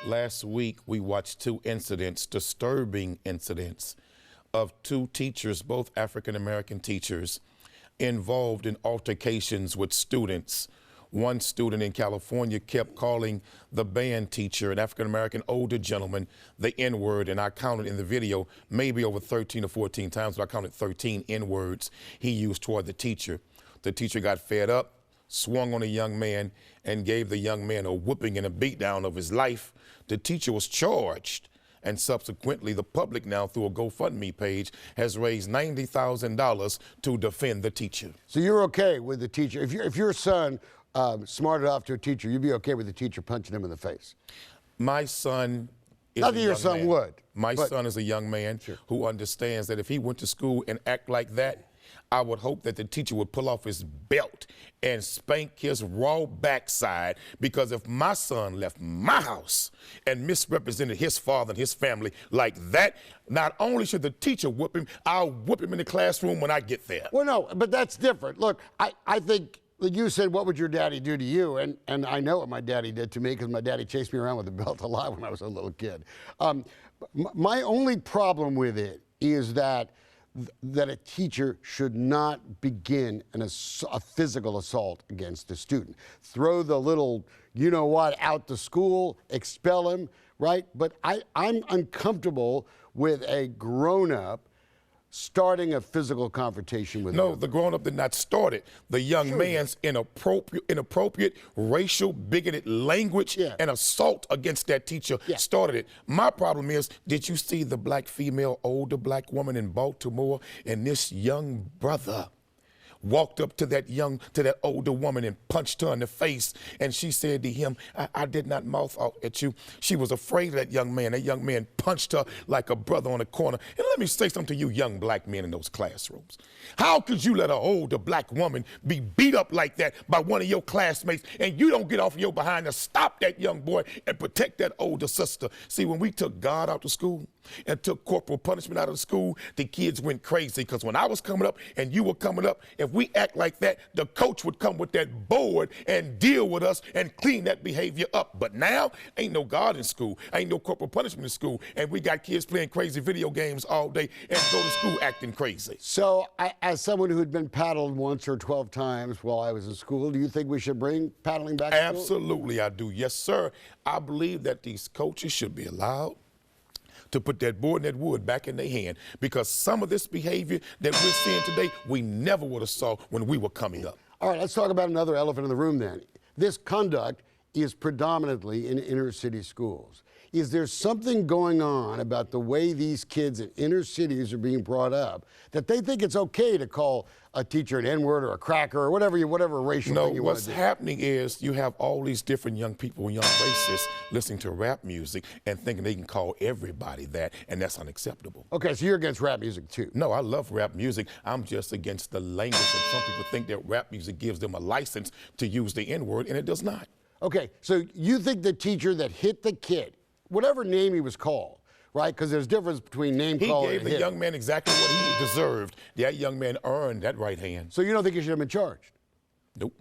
Last week, we watched two incidents, disturbing incidents, of two teachers, both African-American teachers, involved in altercations with students. One student in California kept calling the band teacher, an African-American older gentleman, the N-word, and I counted in the video maybe over 13 or 14 times, but I counted 13 N-words he used toward the teacher. The teacher got fed up, swung on a young man, and gave the young man a whooping and a beatdown of his life. The teacher was charged, and subsequently the public now, through a GoFundMe page, has raised $90,000 to defend the teacher. So you're okay with the teacher? If your son smarted off to a teacher, you'd be okay with the teacher punching him in the face? My son is Not that your son would. My son is a young man who understands that if he went to school and act like that, I would hope that the teacher would pull off his belt and spank his raw backside, because if my son left my house and misrepresented his father and his family like that, not only should the teacher whoop him, I'll whoop him in the classroom when I get there. Well, no, but that's different. Look, I think you said, what would your daddy do to you? And I know what my daddy did to me, because my daddy chased me around with a belt a lot when I was a little kid. My only problem with it is that a teacher should not begin a physical assault against a student. Throw the little, you know what, out to school, expel him, right? But I'm uncomfortable with a grown-up starting a physical confrontation with him. No, the grown-up did not start it. The young man's inappropriate, racial, bigoted language and assault against that teacher started it. My problem is, did you see the black female, older black woman in Baltimore, and this young brother walked up to that older woman and punched her in the face, and she said to him, I did not mouth off at you. She was afraid of that young man. That young man punched her like a brother on the corner. And let me say something to you young black men in those classrooms. How could you let an older black woman be beat up like that by one of your classmates, and you don't get off your behind to stop that young boy and protect that older sister? See, when we took God out of school and took corporal punishment out of the school, the kids went crazy, because when I was coming up and you were coming up, if we act like that, the coach would come with that board and deal with us and clean that behavior up. But now, ain't no God in school, ain't no corporal punishment in school, and we got kids playing crazy video games all day and go to school acting crazy. So, as someone who had been paddled once or 12 times while I was in school, do you think we should bring paddling back to school? Absolutely, I do. Yes, sir. I believe that these coaches should be allowed to put that board and that wood back in their hand, because some of this behavior that we're seeing today, we never would have saw when we were coming up. All right, let's talk about another elephant in the room then. This conduct is predominantly in inner city schools. Is there something going on about the way these kids in inner cities are being brought up that they think it's okay to call a teacher an N-word or a cracker or whatever racial thing you want to do? What's happening is you have all these different young people, young racists, listening to rap music and thinking they can call everybody that, and that's unacceptable. Okay, so you're against rap music too? No, I love rap music. I'm just against the language, and some people think that rap music gives them a license to use the N-word, and it does not. Okay, so you think the teacher that hit the kid, whatever name he was called, right? Because there's a difference between name calling and He gave the young man exactly what he deserved. That young man earned that right hand. So you don't think he should have been charged? Nope.